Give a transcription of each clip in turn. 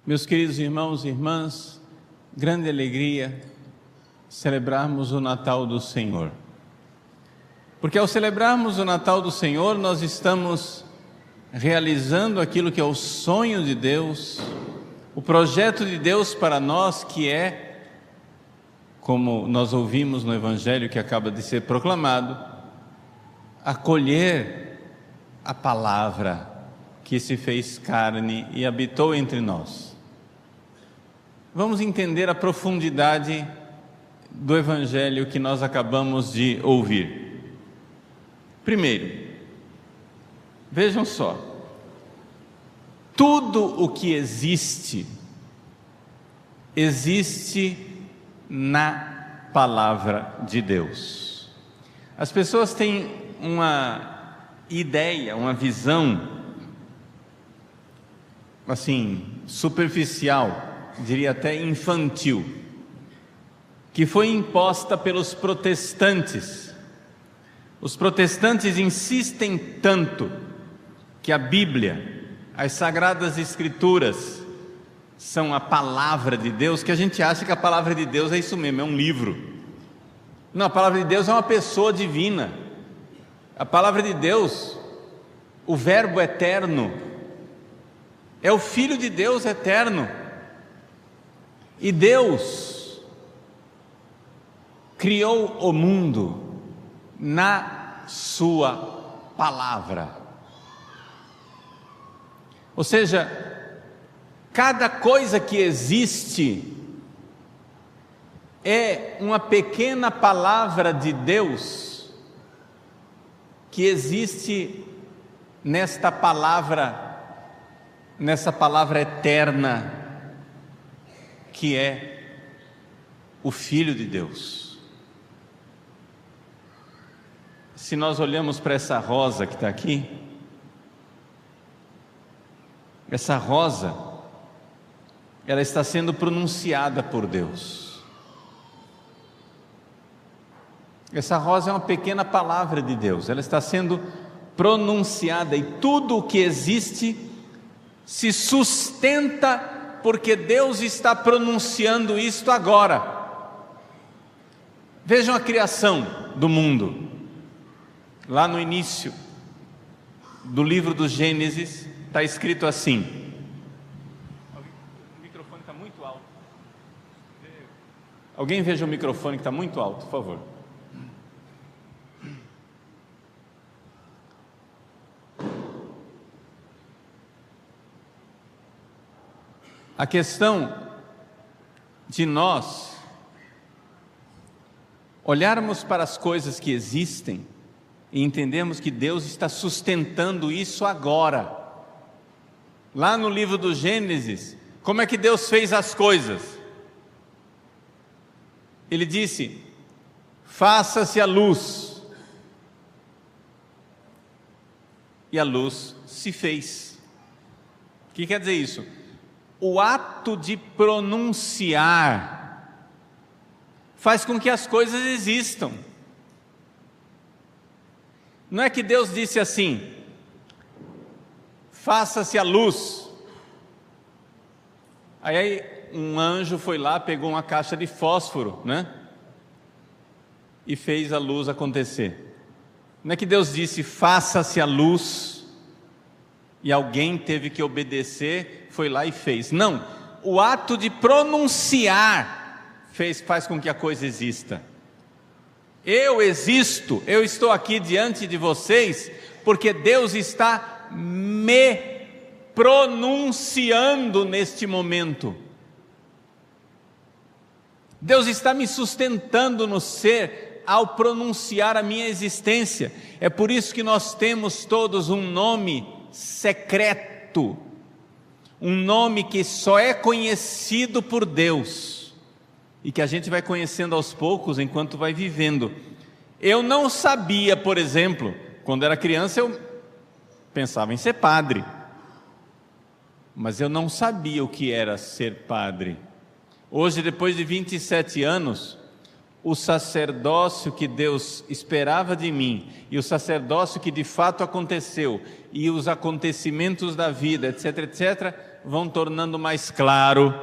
Meus queridos irmãos e irmãs, grande alegria celebrarmos o Natal do Senhor. Porque ao celebrarmos o Natal do Senhor, nós estamos realizando aquilo que é o sonho de Deus, o projeto de Deus para nós, que é, como nós ouvimos no Evangelho que acaba de ser proclamado, acolher a palavra que se fez carne e habitou entre nós. Vamos entender a profundidade do Evangelho que nós acabamos de ouvir. Primeiro, vejam só, tudo o que existe, existe na palavra de Deus. As pessoas têm uma ideia, uma visão, assim, superficial, diria até infantil, que foi imposta pelos protestantes. Os protestantes insistem tanto que a Bíblia, as Sagradas Escrituras, são a palavra de Deus, que a gente acha que a palavra de Deus é isso mesmo, é um livro. Não, a palavra de Deus é uma pessoa divina. A palavra de Deus, o Verbo eterno, é o Filho de Deus eterno. E Deus criou o mundo na sua palavra. Ou seja, cada coisa que existe é uma pequena palavra de Deus que existe nessa palavra eterna, que é o Filho de Deus. Se nós olhamos para essa rosa que está aqui, essa rosa, ela está sendo pronunciada por Deus. Essa rosa é uma pequena palavra de Deus, ela está sendo pronunciada, e tudo o que existe se sustenta porque Deus está pronunciando isto agora. Vejam a criação do mundo. Lá no início do livro do Gênesis está escrito assim. O microfone está muito alto. Alguém veja o microfone que está muito alto, por favor. A questão de nós olharmos para as coisas que existem e entendermos que Deus está sustentando isso agora. Lá no livro do Gênesis, como é que Deus fez as coisas? Ele disse: faça-se a luz. E a luz se fez. O que quer dizer isso? O ato de pronunciar faz com que as coisas existam. Não é que Deus disse assim: faça-se a luz. Aí um anjo foi lá, pegou uma caixa de fósforo, né? E fez a luz acontecer. Não é que Deus disse: faça-se a luz, e alguém teve que obedecer, foi lá e fez. Não, o ato de pronunciar faz com que a coisa exista. Eu existo, eu estou aqui diante de vocês, porque Deus está me pronunciando neste momento. Deus está me sustentando no ser ao pronunciar a minha existência. É por isso que nós temos todos um nome secreto, um nome que só é conhecido por Deus e que a gente vai conhecendo aos poucos enquanto vai vivendo. Eu não sabia, por exemplo, quando era criança eu pensava em ser padre, mas eu não sabia o que era ser padre. Hoje, depois de 27 anos, o sacerdócio que Deus esperava de mim, e o sacerdócio que de fato aconteceu, e os acontecimentos da vida, etc, etc, vão tornando mais claro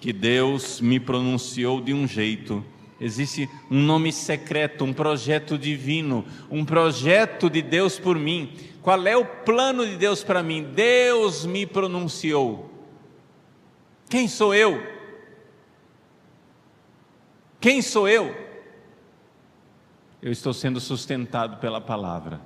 que Deus me pronunciou de um jeito. Existe um nome secreto, um projeto divino, um projeto de Deus por mim. Qual é o plano de Deus para mim? Deus me pronunciou. Quem sou eu? Quem sou eu? Eu estou sendo sustentado pela palavra.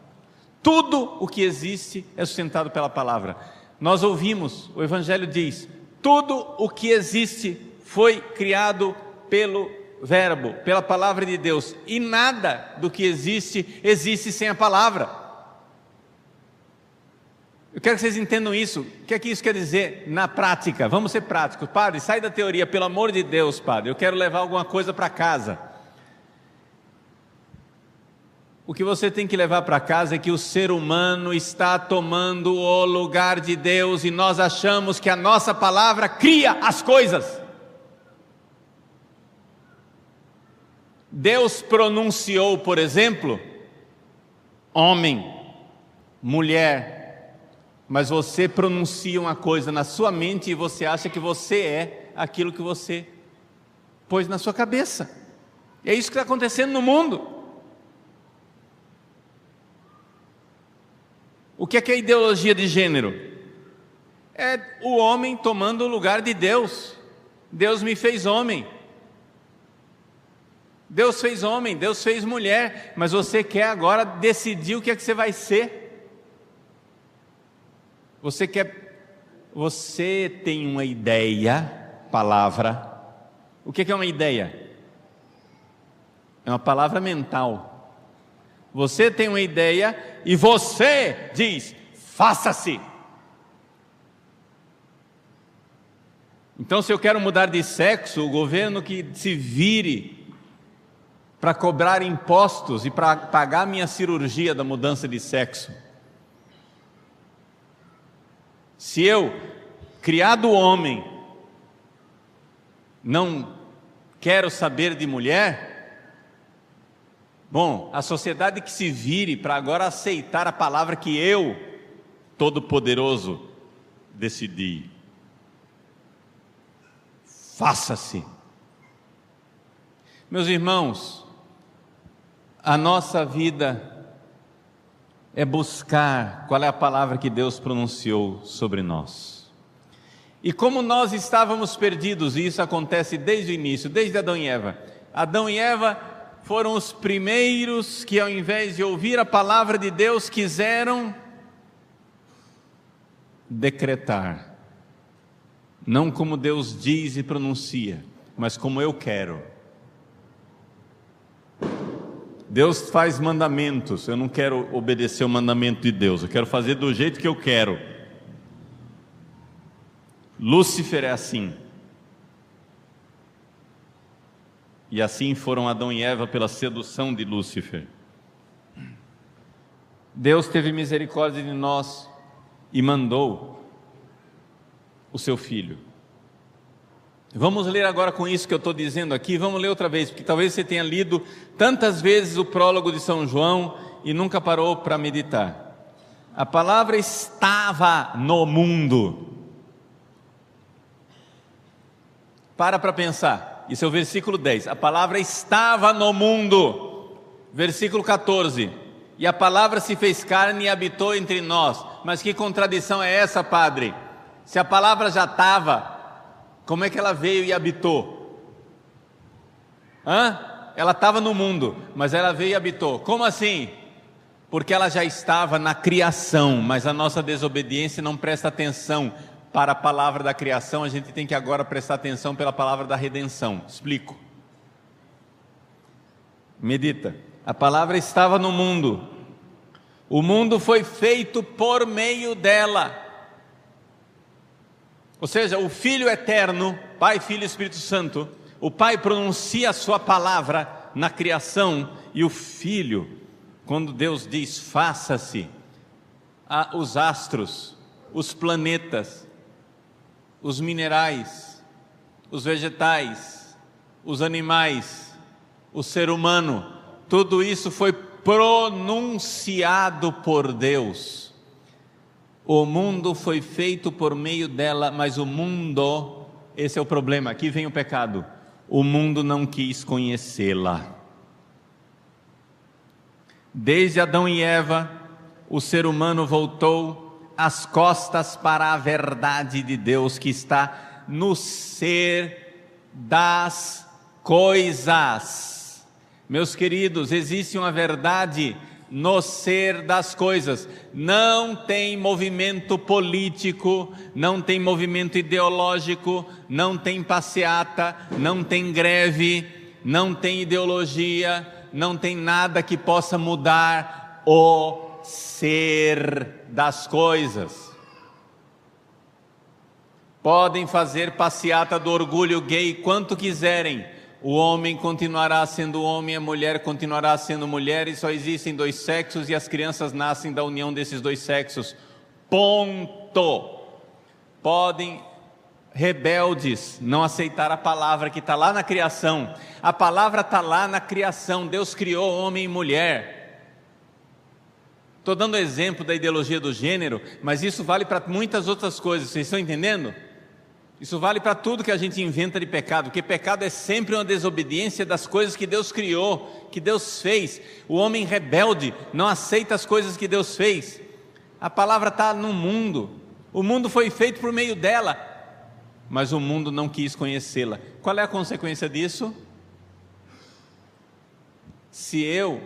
Tudo o que existe é sustentado pela palavra. Nós ouvimos, o Evangelho diz, tudo o que existe foi criado pelo Verbo, pela palavra de Deus, e nada do que existe sem a palavra. Eu quero que vocês entendam isso. O que é que isso quer dizer na prática? Vamos ser práticos. Padre, sai da teoria, pelo amor de Deus, padre, eu quero levar alguma coisa para casa. O que você tem que levar para casa é que o ser humano está tomando o lugar de Deus, e nós achamos que a nossa palavra cria as coisas. Deus pronunciou, por exemplo, homem, mulher, mas você pronuncia uma coisa na sua mente e você acha que você é aquilo que você pôs na sua cabeça. E é isso que está acontecendo no mundo. O que é a ideologia de gênero? É o homem tomando o lugar de Deus. Deus me fez homem. Deus fez homem, Deus fez mulher, mas você quer agora decidir o que é que você vai ser. Você tem uma ideia, palavra. O que é uma ideia? É uma palavra mental. Você tem uma ideia e você diz, faça-se. Então, se eu quero mudar de sexo, o governo que se vire para cobrar impostos e para pagar minha cirurgia da mudança de sexo. Se eu, criado homem, não quero saber de mulher, bom, a sociedade que se vire para agora aceitar a palavra que eu, Todo-Poderoso, decidi. Faça-se. Meus irmãos, a nossa vida é buscar qual é a palavra que Deus pronunciou sobre nós. E como nós estávamos perdidos, e isso acontece desde o início, desde Adão e Eva. Adão e Eva foram os primeiros que, ao invés de ouvir a palavra de Deus, quiseram decretar. Não como Deus diz e pronuncia, mas como eu quero. Deus faz mandamentos, eu não quero obedecer o mandamento de Deus, eu quero fazer do jeito que eu quero. Lúcifer é assim. E assim foram Adão e Eva pela sedução de Lúcifer. Deus teve misericórdia de nós e mandou o seu Filho. Vamos ler agora com isso que eu estou dizendo aqui, vamos ler outra vez, porque talvez você tenha lido tantas vezes o prólogo de São João e nunca parou para meditar. A palavra estava no mundo. Para pensar, isso é o versículo 10, a palavra estava no mundo. Versículo 14, e a palavra se fez carne e habitou entre nós. Mas que contradição é essa, padre? Se a palavra já estava, como é que ela veio e habitou? Ela estava no mundo, mas ela veio e habitou. Como assim? Porque ela já estava na criação, mas a nossa desobediência não presta atenção para a palavra da criação. A gente tem que agora prestar atenção pela palavra da redenção. Explico. Medita. A palavra estava no mundo. O mundo foi feito por meio dela. Ou seja, o Filho eterno, Pai, Filho e Espírito Santo, o Pai pronuncia a sua palavra na criação, e o Filho, quando Deus diz faça-se, os astros, os planetas, os minerais, os vegetais, os animais, o ser humano, tudo isso foi pronunciado por Deus. O mundo foi feito por meio dela, mas o mundo, esse é o problema, aqui vem o pecado, o mundo não quis conhecê-la. Desde Adão e Eva, o ser humano voltou as costas para a verdade de Deus que está no ser das coisas. Meus queridos, existe uma verdade no ser das coisas. Não tem movimento político, não tem movimento ideológico, não tem passeata, não tem greve, não tem ideologia, não tem nada que possa mudar o ser das coisas. Podem fazer passeata do orgulho gay quanto quiserem, o homem continuará sendo homem, a mulher continuará sendo mulher, e só existem dois sexos e as crianças nascem da união desses dois sexos, ponto. Podem, rebeldes, não aceitar a palavra que está lá na criação. A palavra está lá na criação, Deus criou homem e mulher. Estou dando exemplo da ideologia do gênero, mas isso vale para muitas outras coisas, vocês estão entendendo? Isso vale para tudo que a gente inventa de pecado, porque pecado é sempre uma desobediência das coisas que Deus criou, que Deus fez. O homem rebelde não aceita as coisas que Deus fez. A palavra está no mundo, o mundo foi feito por meio dela, mas o mundo não quis conhecê-la. Qual é a consequência disso? Se eu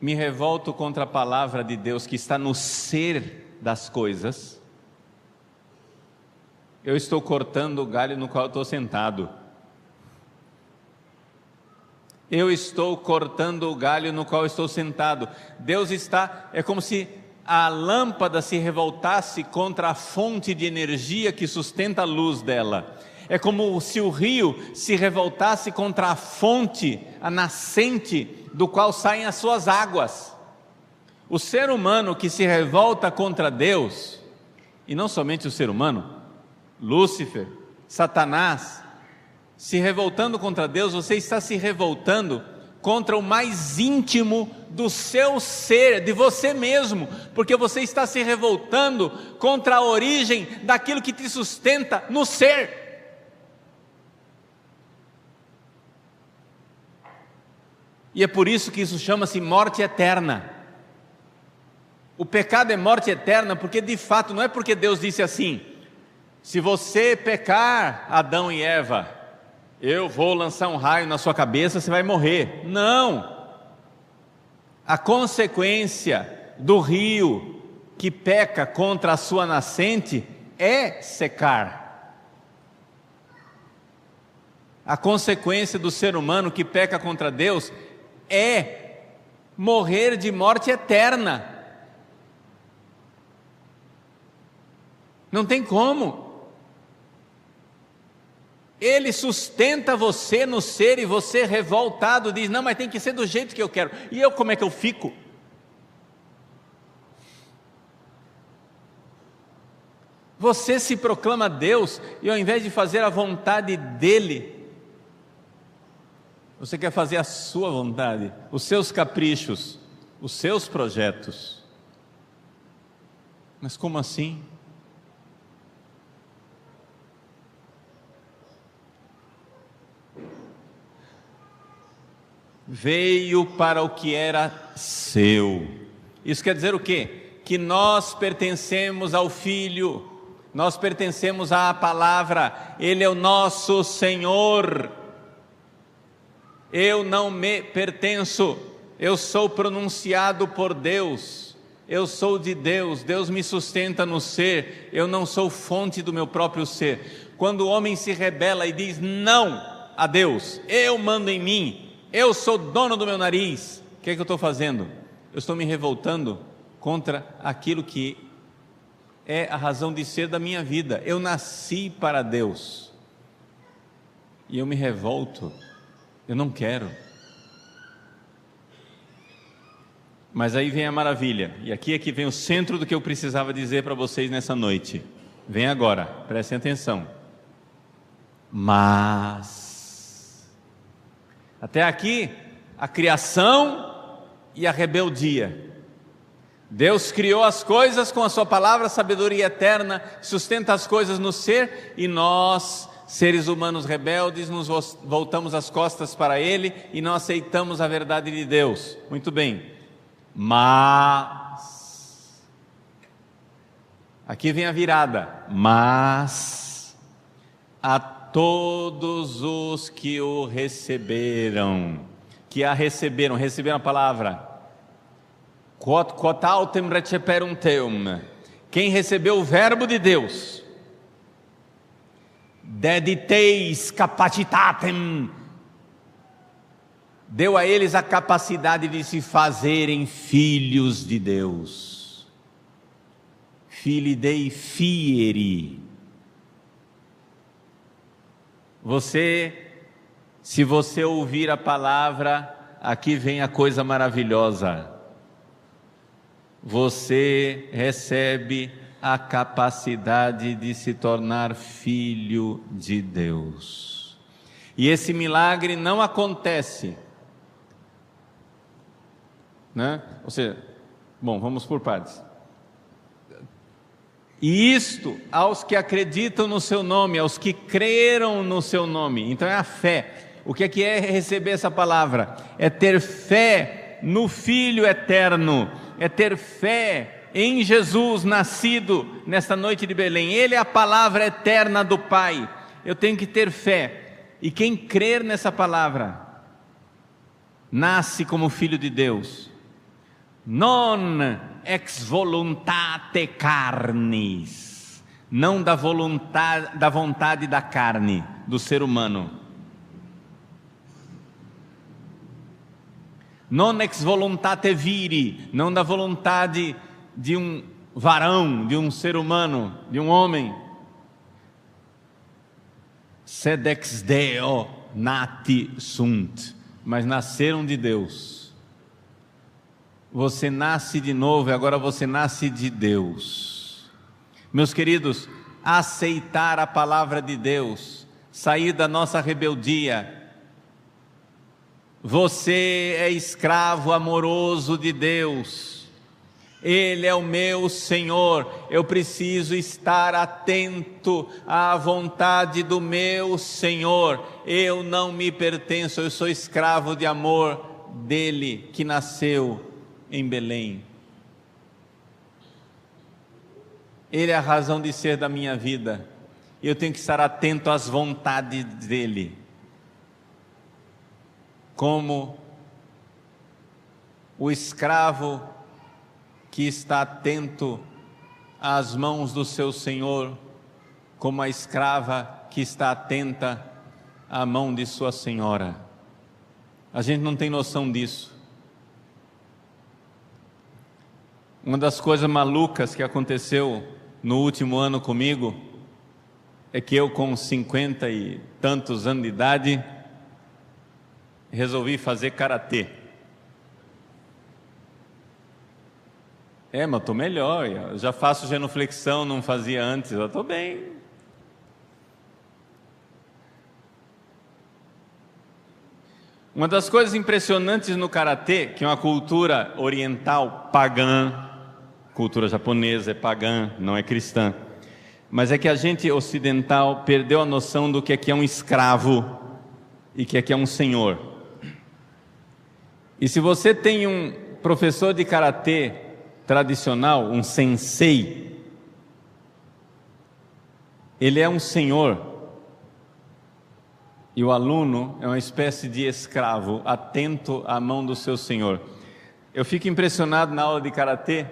me revolto contra a palavra de Deus que está no ser das coisas, eu estou cortando o galho no qual eu estou sentado. Eu estou cortando o galho no qual eu estou sentado. Deus está, é como se a lâmpada se revoltasse contra a fonte de energia que sustenta a luz dela. É como se o rio se revoltasse contra a fonte, a nascente do qual saem as suas águas. O ser humano que se revolta contra Deus, e não somente o ser humano, Lúcifer, Satanás, se revoltando contra Deus, você está se revoltando contra o mais íntimo do seu ser, de você mesmo, porque você está se revoltando contra a origem daquilo que te sustenta no ser. E é por isso que isso chama-se morte eterna. O pecado é morte eterna, porque de fato, não é porque Deus disse assim: se você pecar, Adão e Eva, eu vou lançar um raio na sua cabeça, você vai morrer. Não! A consequência do rio que peca contra a sua nascente é secar. A consequência do ser humano que peca contra Deus é morrer de morte eterna. Não tem como. Ele sustenta você no ser e você revoltado diz: não, mas tem que ser do jeito que eu quero. E eu, como é que eu fico? Você se proclama Deus e ao invés de fazer a vontade dEle, você quer fazer a sua vontade, os seus caprichos, os seus projetos. Mas como assim? Veio para o que era seu. Isso quer dizer o quê? Que nós pertencemos ao Filho, nós pertencemos à palavra, Ele é o nosso Senhor. Eu não me pertenço, eu sou pronunciado por Deus, eu sou de Deus, Deus me sustenta no ser, eu não sou fonte do meu próprio ser. Quando o homem se rebela e diz não a Deus, eu mando em mim, eu sou dono do meu nariz, o que é que eu estou fazendo? Eu estou me revoltando contra aquilo que é a razão de ser da minha vida. Eu nasci para Deus e eu me revolto, eu não quero. Mas aí vem a maravilha, e aqui é que vem o centro do que eu precisava dizer para vocês nessa noite. Vem agora, prestem atenção. Mas Até aqui, a criação e a rebeldia. Deus criou as coisas com a sua palavra, sabedoria eterna, sustenta as coisas no ser, e nós, seres humanos rebeldes, nos voltamos as costas para Ele e não aceitamos a verdade de Deus. Muito bem, mas, aqui vem a virada, mas a todos os que o receberam, receberam a palavra, quod autem receperum teum, quem recebeu o verbo de Deus, dediteis capacitatem, deu a eles a capacidade de se fazerem filhos de Deus. Filii Dei fieri. Se você ouvir a palavra, aqui vem a coisa maravilhosa. Você recebe a capacidade de se tornar filho de Deus. E esse milagre não acontece, né? Ou seja, bom, vamos por partes. E isto aos que acreditam no seu nome, aos que creram no seu nome. Então é a fé. O que é receber essa palavra? É ter fé no Filho eterno, é ter fé em Jesus nascido nesta noite de Belém. Ele é a palavra eterna do Pai. Eu tenho que ter fé, e quem crer nessa palavra nasce como filho de Deus. Non ex voluntate carnis, não da vontade da carne, do ser humano. Non ex voluntate viri, não da vontade de um varão, de um ser humano, de um homem. Sed ex Deo nati sunt, mas nasceram de Deus. Você nasce de novo e agora você nasce de Deus. Meus queridos, aceitar a palavra de Deus, sair da nossa rebeldia. Você é escravo amoroso de Deus. Ele é o meu Senhor. Eu preciso estar atento à vontade do meu Senhor. Eu não me pertenço, eu sou escravo de amor dele que nasceu em Belém. Ele é a razão de ser da minha vida. Eu tenho que estar atento às vontades dele. Como o escravo que está atento às mãos do seu senhor, como a escrava que está atenta à mão de sua senhora. A gente não tem noção disso. Uma das coisas malucas que aconteceu no último ano comigo é que eu, com 50 e tantos anos de idade, resolvi fazer karatê. Mas estou melhor, eu já faço genuflexão, não fazia antes, eu estou bem. Uma das coisas impressionantes no karatê, que é uma cultura oriental pagã, cultura japonesa é pagã, não é cristã, mas é que a gente ocidental perdeu a noção do que é um escravo e que é um senhor. E se você tem um professor de karatê tradicional, um sensei, ele é um senhor, e o aluno é uma espécie de escravo, atento à mão do seu senhor. Eu fico impressionado na aula de karatê.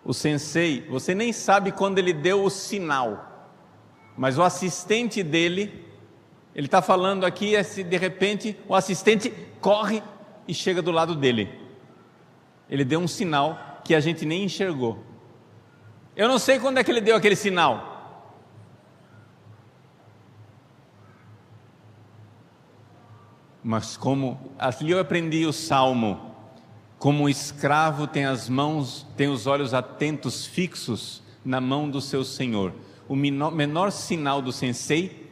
O sensei, você nem sabe quando ele deu o sinal, mas o assistente dele, ele está falando aqui, e de repente o assistente corre e chega do lado dele. Ele deu um sinal que a gente nem enxergou. Eu não sei quando é que ele deu aquele sinal. Mas como ali eu aprendi o salmo, como o escravo tem as mãos, tem os olhos atentos, fixos na mão do seu senhor. O menor sinal do sensei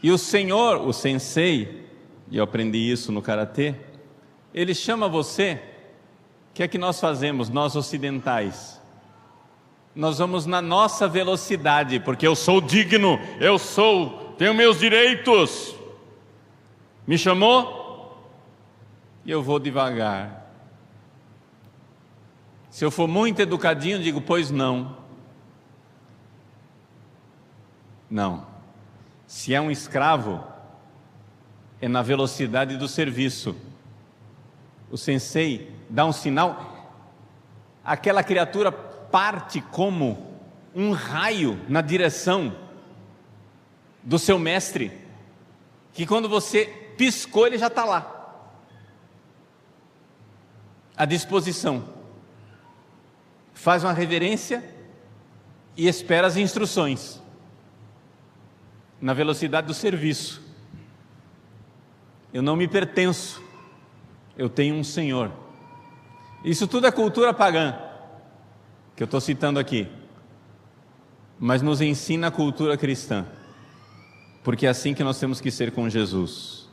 E o Senhor, o sensei, e eu aprendi isso no karatê, ele chama você. O que é que nós fazemos, nós ocidentais? Nós vamos na nossa velocidade, porque eu sou digno, tenho meus direitos. Me chamou? E eu vou devagar. Se eu for muito educadinho, digo, pois não. Não. Se é um escravo, é na velocidade do serviço. O sensei dá um sinal, aquela criatura parte como um raio na direção do seu mestre, que quando você piscou, ele já está lá, à disposição. Faz uma reverência e espera as instruções, na velocidade do serviço. Eu não me pertenço, eu tenho um Senhor. Isso tudo é cultura pagã, que eu estou citando aqui, mas nos ensina a cultura cristã, porque é assim que nós temos que ser com Jesus.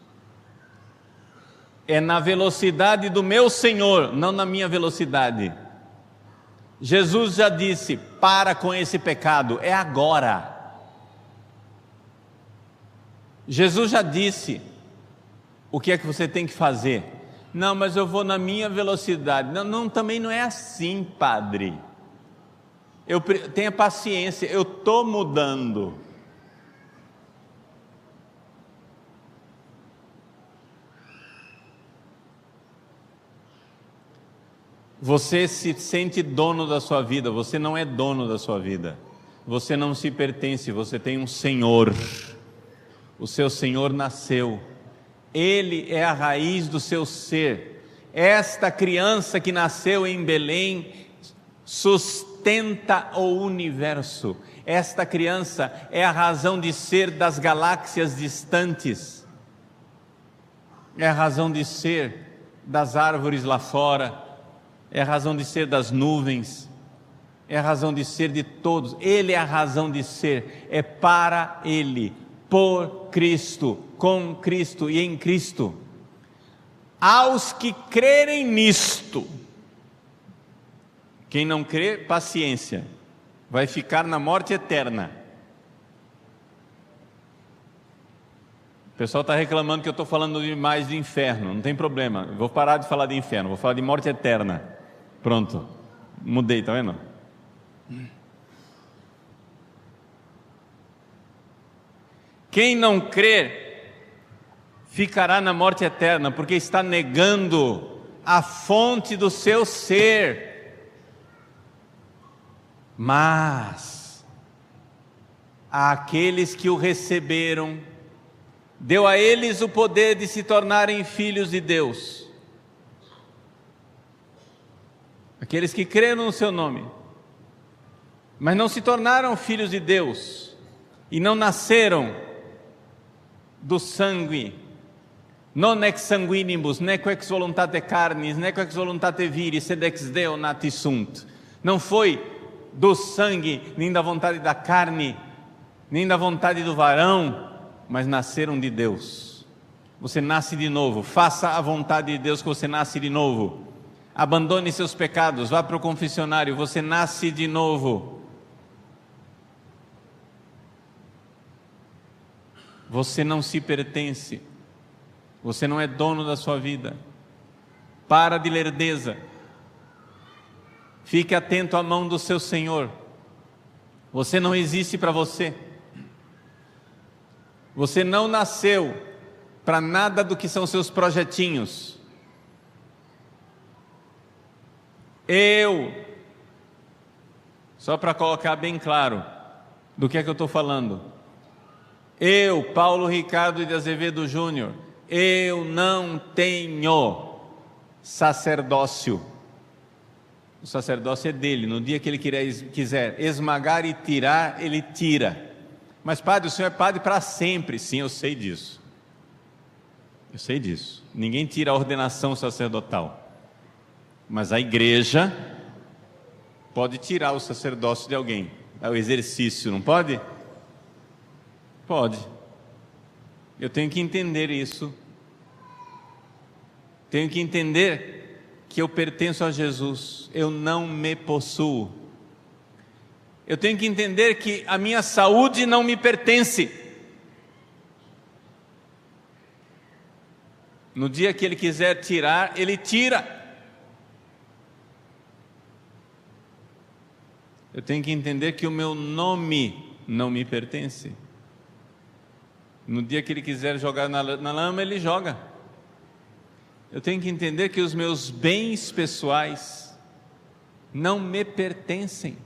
É na velocidade do meu Senhor, não na minha velocidade. Jesus já disse, para com esse pecado, é agora. Jesus já disse o que é que você tem que fazer. Não, mas eu vou na minha velocidade. Não, também não é assim, padre. Tenha paciência, eu estou mudando. Você se sente dono da sua vida, você não é dono da sua vida. Você não se pertence, você tem um Senhor. O seu Senhor nasceu. Ele é a raiz do seu ser. Esta criança que nasceu em Belém sustenta o universo. Esta criança é a razão de ser das galáxias distantes. É a razão de ser das árvores lá fora. É a razão de ser das nuvens. É a razão de ser de todos. Ele é a razão de ser. É para Ele, por Cristo, com Cristo e em Cristo. Aos que crerem nisto. Quem não crê, paciência, vai ficar na morte eterna. O pessoal está reclamando que eu estou falando demais de inferno. Não tem problema, eu vou parar de falar de inferno, vou falar de morte eterna. Pronto, mudei, está vendo? Quem não crer ficará na morte eterna, porque está negando a fonte do seu ser. Mas àqueles que o receberam, deu a eles o poder de se tornarem filhos de Deus. Aqueles que creram no seu nome, mas não se tornaram filhos de Deus, e não nasceram do sangue, non ex sanguinibus, neque ex voluntate carnis, neque ex voluntate viris, sed ex Deo nati sunt. Não foi do sangue, nem da vontade da carne, nem da vontade do varão, mas nasceram de Deus. Você nasce de novo, faça a vontade de Deus que você nasce de novo. Abandone seus pecados, vá para o confessionário, você nasce de novo. Você não se pertence, você não é dono da sua vida. Para de lerdeza, fique atento à mão do seu Senhor. Você não existe para você. Você não nasceu para nada do que são seus projetinhos. Só para colocar bem claro do que é que eu estou falando. Eu, Paulo Ricardo de Azevedo Júnior, eu não tenho sacerdócio. O sacerdócio é dele. No dia que ele quiser esmagar e tirar, ele tira. Mas padre, o senhor é padre para sempre. Sim, eu sei disso. Eu sei disso. Ninguém tira a ordenação sacerdotal. Mas a igreja pode tirar o sacerdócio de alguém. É o exercício, não pode? Pode. Eu tenho que entender isso. Tenho que entender que eu pertenço a Jesus, eu não me possuo. Eu tenho que entender que a minha saúde não me pertence. No dia que Ele quiser tirar, Ele tira. Eu tenho que entender que o meu nome não me pertence. No dia que Ele quiser jogar na lama, Ele joga. Eu tenho que entender que os meus bens pessoais não me pertencem.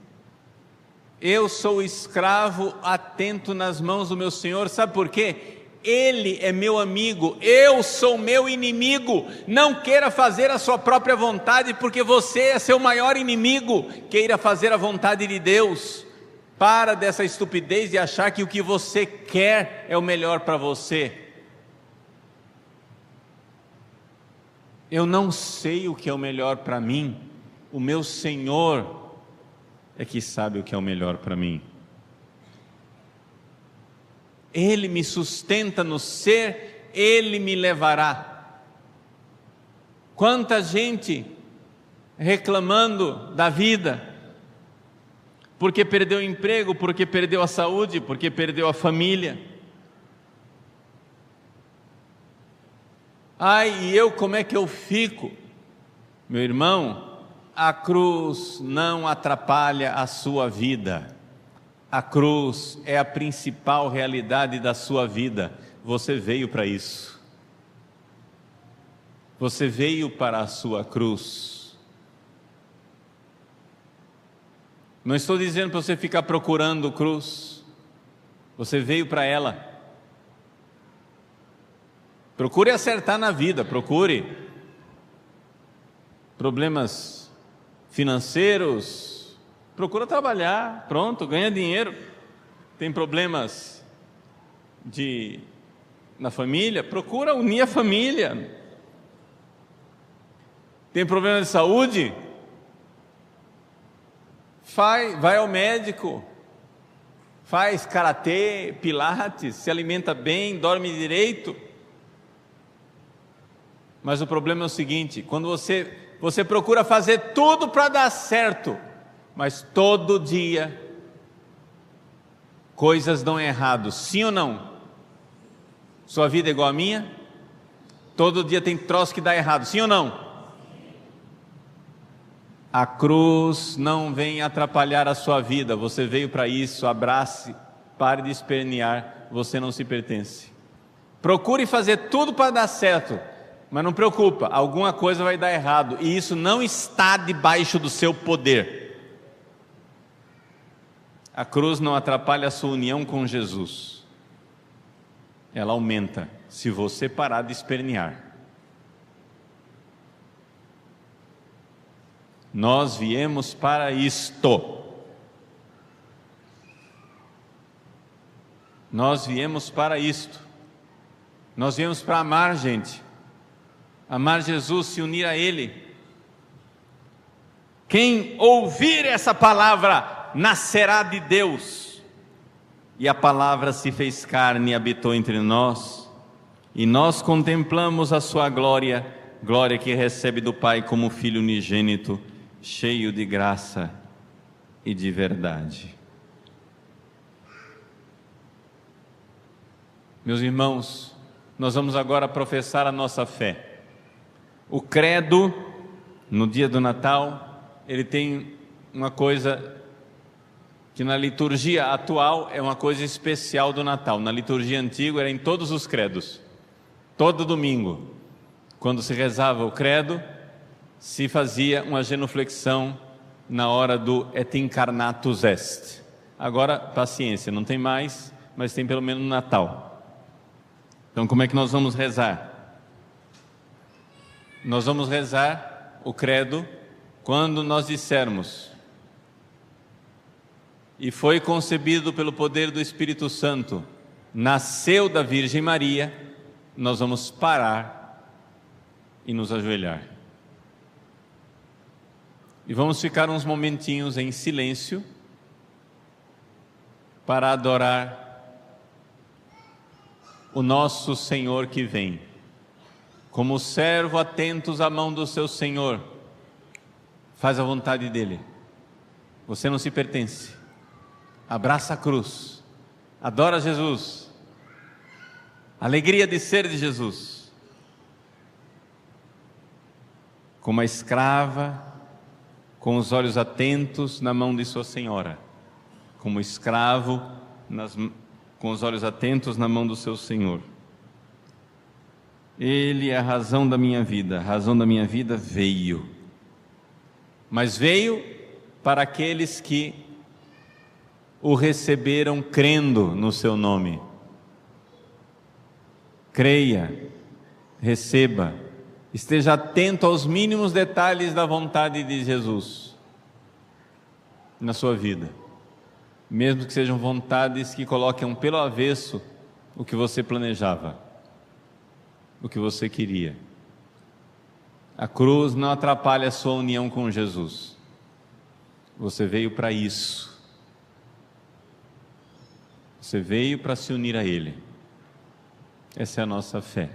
Eu sou escravo atento nas mãos do meu Senhor. Sabe por quê? Ele é meu amigo, eu sou meu inimigo. Não queira fazer a sua própria vontade, porque você é seu maior inimigo. Queira fazer a vontade de Deus. Para dessa estupidez de achar que o que você quer é o melhor para você. Eu não sei o que é o melhor para mim. O meu Senhor é que sabe o que é o melhor para mim. Ele me sustenta no ser, Ele me levará. Quanta gente reclamando da vida, porque perdeu o emprego, porque perdeu a saúde, porque perdeu a família. Ai, e eu como é que eu fico? Meu irmão, a cruz não atrapalha a sua vida. A cruz é a principal realidade da sua vida. Você veio para isso. Você veio para a sua cruz. Não estou dizendo para você ficar procurando cruz. Você veio para ela. Procure acertar na vida, procure problemas financeiros, procura trabalhar, pronto, ganha dinheiro. Tem problemas na família, procura unir a família. Tem problema de saúde, vai ao médico, faz karatê, pilates, se alimenta bem, dorme direito. Mas o problema é o seguinte: quando você procura fazer tudo para dar certo, mas todo dia coisas dão errado, sim ou não? Sua vida é igual a minha? Todo dia tem troço que dá errado, sim ou não? A cruz não vem atrapalhar a sua vida, você veio para isso, abrace, pare de espernear, você não se pertence. Procure fazer tudo para dar certo, mas não preocupa, alguma coisa vai dar errado, e isso não está debaixo do seu poder. A cruz não atrapalha a sua união com Jesus, ela aumenta, se você parar de espernear. Nós viemos para isto. Nós viemos para isto. Nós viemos para amar, gente. Amar Jesus, se unir a Ele. Quem ouvir essa palavra nascerá de Deus. E a palavra se fez carne e habitou entre nós. E nós contemplamos a sua glória, glória que recebe do Pai como Filho unigênito, cheio de graça e de verdade. Meus irmãos, nós vamos agora professar a nossa fé. O credo, no dia do Natal, ele tem uma coisa que na liturgia atual é uma coisa especial do Natal. Na liturgia antiga era em todos os credos. Todo domingo, quando se rezava o credo, se fazia uma genuflexão na hora do et incarnatus est. Agora, paciência, não tem mais, mas tem pelo menos no Natal. Então, como é que nós vamos rezar? Nós vamos rezar o credo quando nós dissermos: e foi concebido pelo poder do Espírito Santo, nasceu da Virgem Maria. Nós vamos parar e nos ajoelhar. E vamos ficar uns momentinhos em silêncio para adorar o nosso Senhor que vem. Como servo, atentos à mão do seu Senhor, faz a vontade dEle. Você não se pertence. Abraça a cruz, adora Jesus, alegria de ser de Jesus. Como a escrava, com os olhos atentos na mão de sua senhora. Como escravo, com os olhos atentos na mão do seu Senhor. Ele é a razão da minha vida. A razão da minha vida veio. Mas veio para aqueles que o receberam crendo no seu nome. Creia, receba, esteja atento aos mínimos detalhes da vontade de Jesus na sua vida. Mesmo que sejam vontades que coloquem pelo avesso o que você planejava, o que você queria. A cruz não atrapalha a sua união com Jesus. Você veio para isso. Você veio para se unir a Ele. Essa é a nossa fé.